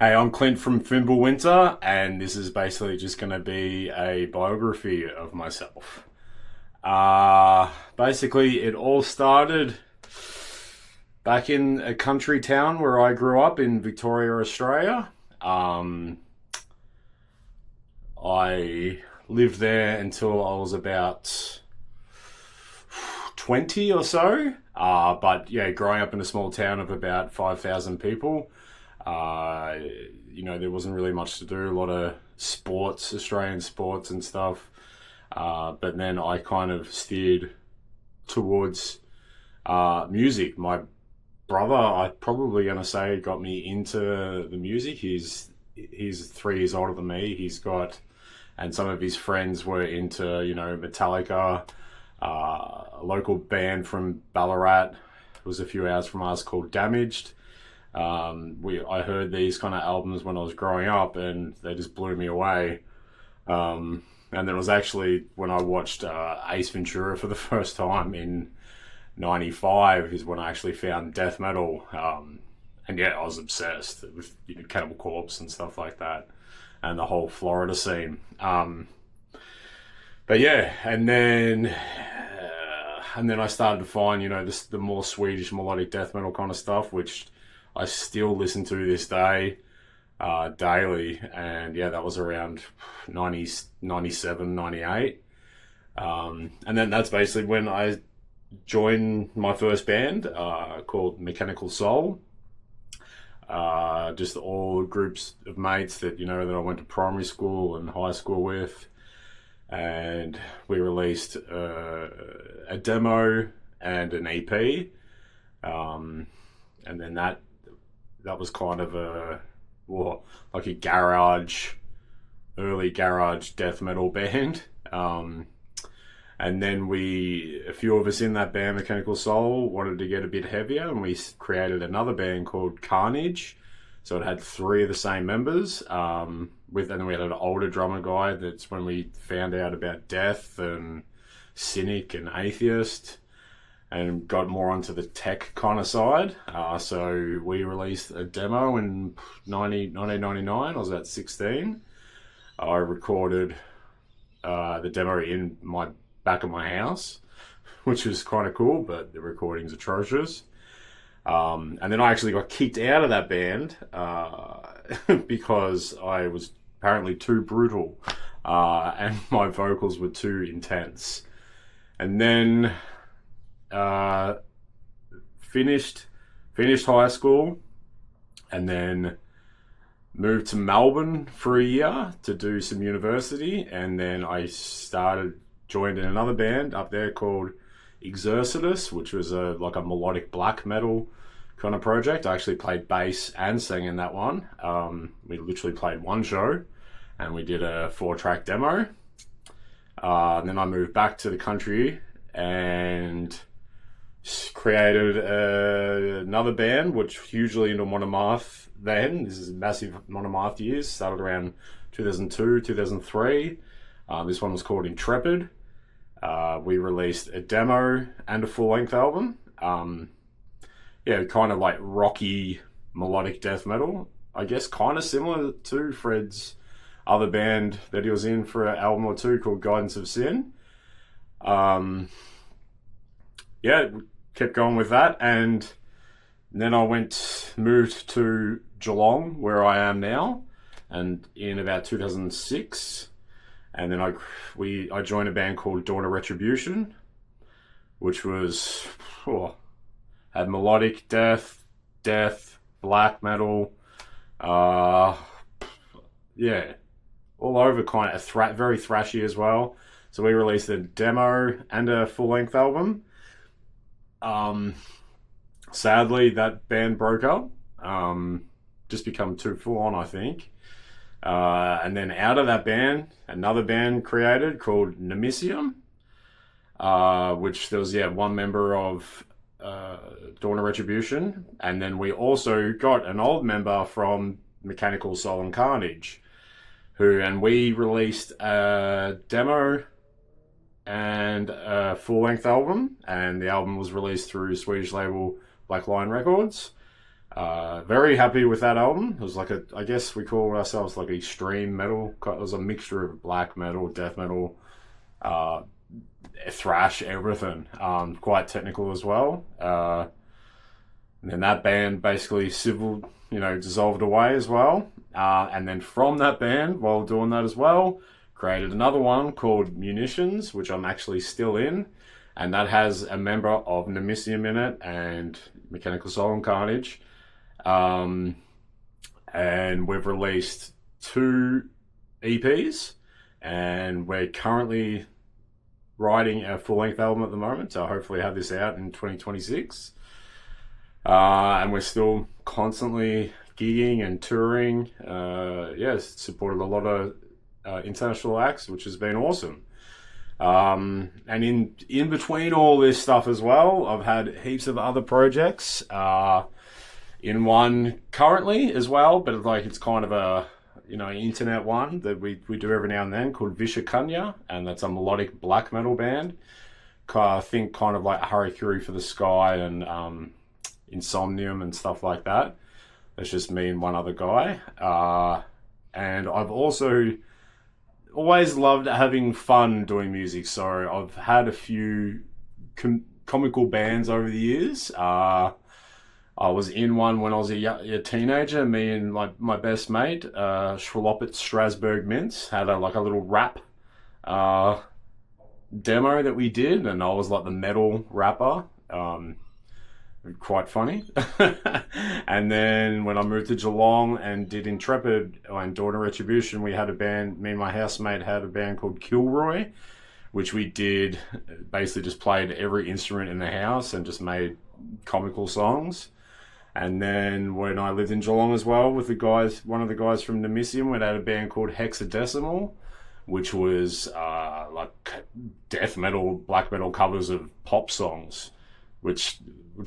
Hey, I'm Clint from Fimbul Winter, and this is basically just going to be a biography of myself. Basically, it all started back in a country town where I grew up in Victoria, Australia. Um, I lived there until I was about 20 or so. But yeah, growing up in a small town of about 5,000 people, uh, there wasn't really much to do. A lot of sports, Australian sports and stuff. But then I kind of steered towards music. My brother, I'm probably gonna say, got me into the music. He's 3 years older than me. And some of his friends were into Metallica. A local band from Ballarat was a few hours from us called Damaged. I heard these kind of albums when I was growing up, and they just blew me away. And then it was actually when I watched Ace Ventura for the first time in '95 is when I actually found death metal. And yeah, I was obsessed with Cannibal Corpse and stuff like that, and the whole Florida scene. But yeah, and then I started to find the more Swedish melodic death metal kind of stuff, which I still listen to this day, daily. And yeah, that was around 90s, 97, 98. And then that's basically when I joined my first band, called Mechanical Soul. Just all groups of mates that I went to primary school and high school with. And we released a demo and an EP. And then that was kind of like a early garage death metal band. And then a few of us in that band, Mechanical Soul, wanted to get a bit heavier, and we created another band called Carnage. So it had three of the same members. And then we had an older drummer guy. That's when we found out about death and cynic and atheist, and got more onto the tech kind of side. So we released a demo in 1999. I was about 16. I recorded the demo in my back of my house, which was kind of cool, but the recording's atrocious. And then I actually got kicked out of that band because I was apparently too brutal, and my vocals were too intense. And then finished high school, and then moved to Melbourne for a year to do some university, and then I joined in another band up there called Exercitus, which was like a melodic black metal kind of project. I actually played bass and sang in that one. We literally played one show, and we did a 4-track demo. And then I moved back to the country and created another band, which hugely into monomath then. This is massive monomath years. Started around 2002, 2003. This one was called Intrepid. We released a demo and a full-length album. Kind of like rocky melodic death metal. I guess kind of similar to Fred's other band that he was in for an album or two called Guidance of Sin. Kept going with that, and then I moved to Geelong, where I am now, and in about 2006, and then I joined a band called Dawn of Retribution, which was had melodic death, black metal, all over, kind of very thrashy as well. So we released a demo and a full-length album. Sadly, that band broke up. Just become too full on, I think. And then out of that band, another band created called Nemesium, which there was one member of Dawn of Retribution, and then we also got an old member from Mechanical Soul and Carnage, and we released a demo and a full-length album, and the album was released through Swedish label Black Lion Records. Very happy with that album. It was like I guess we call ourselves like extreme metal. It was a mixture of black metal, death metal, uh, thrash, everything. Quite technical as well. And then that band basically dissolved away as well. And then from that band, while doing that as well, created another one called Munitions, which I'm actually still in. And that has a member of Nemesium in it and Mechanical Soul and Carnage. And we've released 2 EPs, and we're currently writing a full-length album at the moment, so hopefully have this out in 2026. And we're still constantly gigging and touring. Supported a lot of international acts, which has been awesome. And in between all this stuff as well, I've had heaps of other projects. In one currently as well, but it's kind of a internet one that we do every now and then called Vishakanya, and that's a melodic black metal band. I think kind of like Harakiri for the Sky and Insomnium and stuff like that. That's just me and one other guy. And I've also always loved having fun doing music, so I've had a few comical bands over the years. I was in one when I was a teenager. Me and my best mate, Schwalopit Strasbourg Mints, had a little rap demo that we did, and I was like the metal rapper. Quite funny. And then when I moved to Geelong and did Intrepid and Dawn of Retribution, we had a band, me and my housemate had a band called Kilroy, which we did, basically just played every instrument in the house and just made comical songs. And then when I lived in Geelong as well with one of the guys from Nemesium, we had a band called Hexadecimal, which was death metal, black metal covers of pop songs, which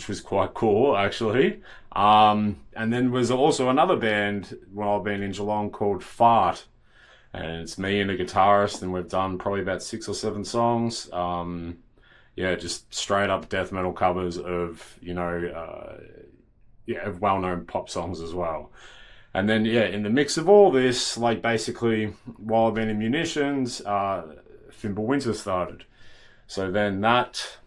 was quite cool actually. And then was also another band when I've been in Geelong called Fart, and it's me and a guitarist, and we've done probably about 6 or 7 songs. Just straight up death metal covers of of well-known pop songs as well. And then in the mix of all this, basically while I've been in Munitions, Fimbul Winter started. So then that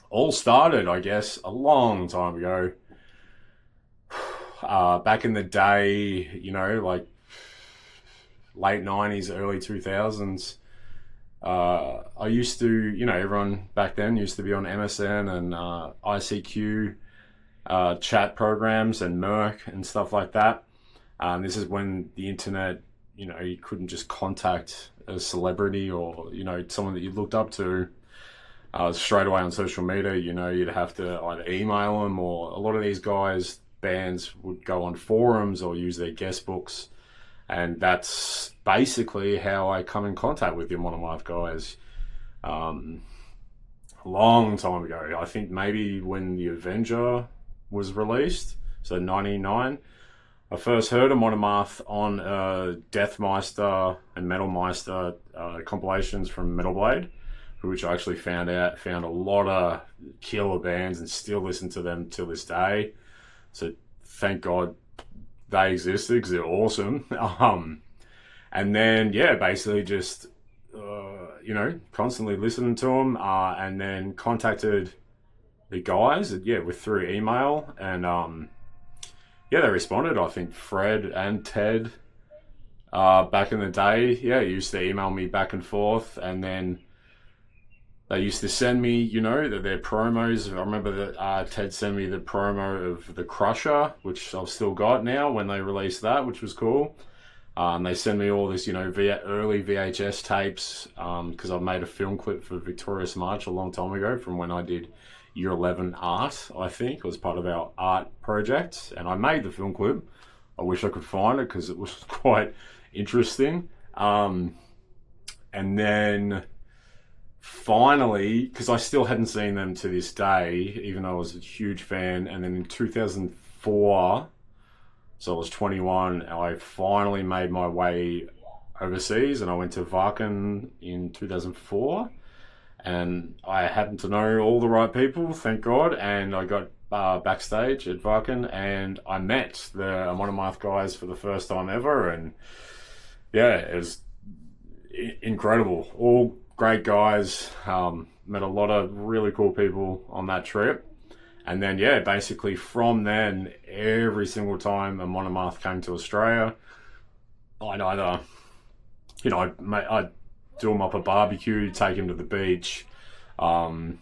all started, I guess, a long time ago. Back in the day, late 90s, early 2000s, I used to, everyone back then used to be on MSN and ICQ chat programs and Merc and stuff like that. This is when the internet, you couldn't just contact a celebrity or, someone that you looked up to straight away on social media. You'd have to either email them, or a lot of these bands would go on forums or use their guest books. And that's basically how I come in contact with him, one of my guys. A long time ago. I think maybe when The Avenger was released, so 99. I first heard of Monomath on Deathmeister and Metalmeister compilations from Metal Blade, which I actually found a lot of killer bands and still listen to them till this day. So thank God they existed, because they're awesome. And then basically just constantly listening to them, and then contacted the guys through email, and they responded. I think Fred and Ted back in the day used to email me back and forth, and then they used to send me their promos. I remember that Ted sent me the promo of The Crusher, which I've still got now when they released that, which was cool. They send me all this early VHS tapes, because I made a film clip for Victorious March a long time ago from when I did Year 11 art. I think it was part of our art project, and I made the film clip. I wish I could find it because it was quite interesting. And then finally, because I still hadn't seen them to this day, even though I was a huge fan, and then in 2004, so I was 21, I finally made my way overseas, and I went to Varken in 2004. And I happened to know all the right people, thank God, and I got backstage at Viking, and I met the Monomath guys for the first time ever, and yeah, it was incredible. All great guys. Met a lot of really cool people on that trip. And then, yeah, basically from then, every single time a Monomath came to Australia, I'd either, I'd do him up a barbecue, take him to the beach. I'd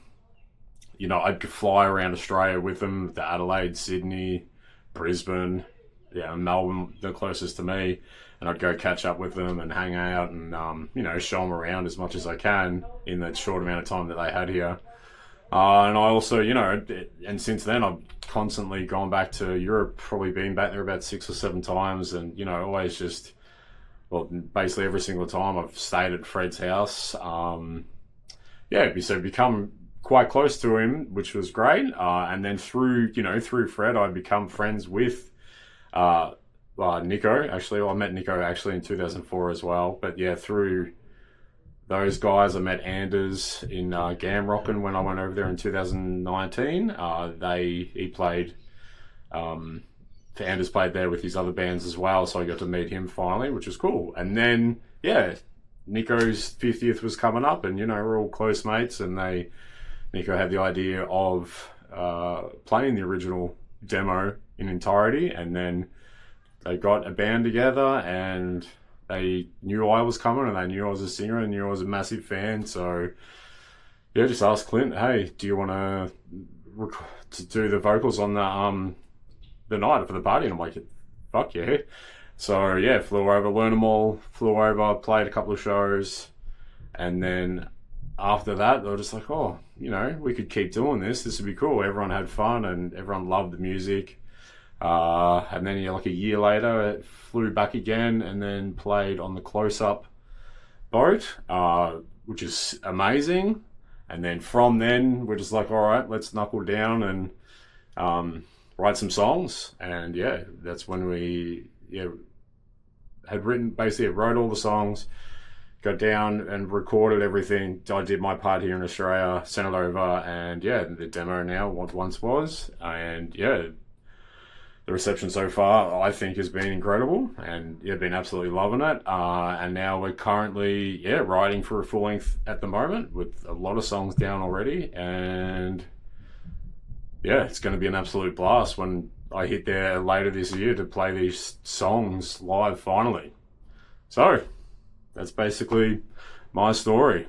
fly around Australia with them to Adelaide, Sydney, Brisbane, Melbourne, the closest to me. And I'd go catch up with them and hang out and, show them around as much as I can in that short amount of time that they had here. And I also, and since then I've constantly gone back to Europe, probably been back there about 6 or 7 times, and, always just, basically every single time I've stayed at Fred's house. So become quite close to him, which was great. And then through Fred, I'd become friends with Nico. Actually, I met Nico actually in 2004 as well. But yeah, through those guys, I met Anders in Gamrockin when I went over there in 2019. He played, Anders played there with his other bands as well, so I got to meet him finally, which was cool. And then, Nico's 50th was coming up, and we're all close mates, and Nico had the idea of playing the original demo in entirety, and then they got a band together, and they knew I was coming, and they knew I was a singer, and knew I was a massive fan. So just asked Clint, hey, do you want to do the vocals on the night for the party? And I'm like, fuck yeah. So flew over, learned them all, flew over, played a couple of shows, and then after that they were just like, oh, we could keep doing this. This would be cool. Everyone had fun and everyone loved the music. And then like a year later it flew back again and then played on the Close-Up boat, which is amazing. And then from then we're just like, all right, let's knuckle down and write some songs. And that's when we wrote all the songs, got down and recorded everything. I did my part here in Australia, sent it over, and the demo now what once was. And the reception so far, I think, has been incredible, and been absolutely loving it. And now we're currently writing for a full length at the moment with a lot of songs down already, and it's going to be an absolute blast when I hit there later this year to play these songs live finally. So that's basically my story.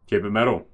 Keep it metal.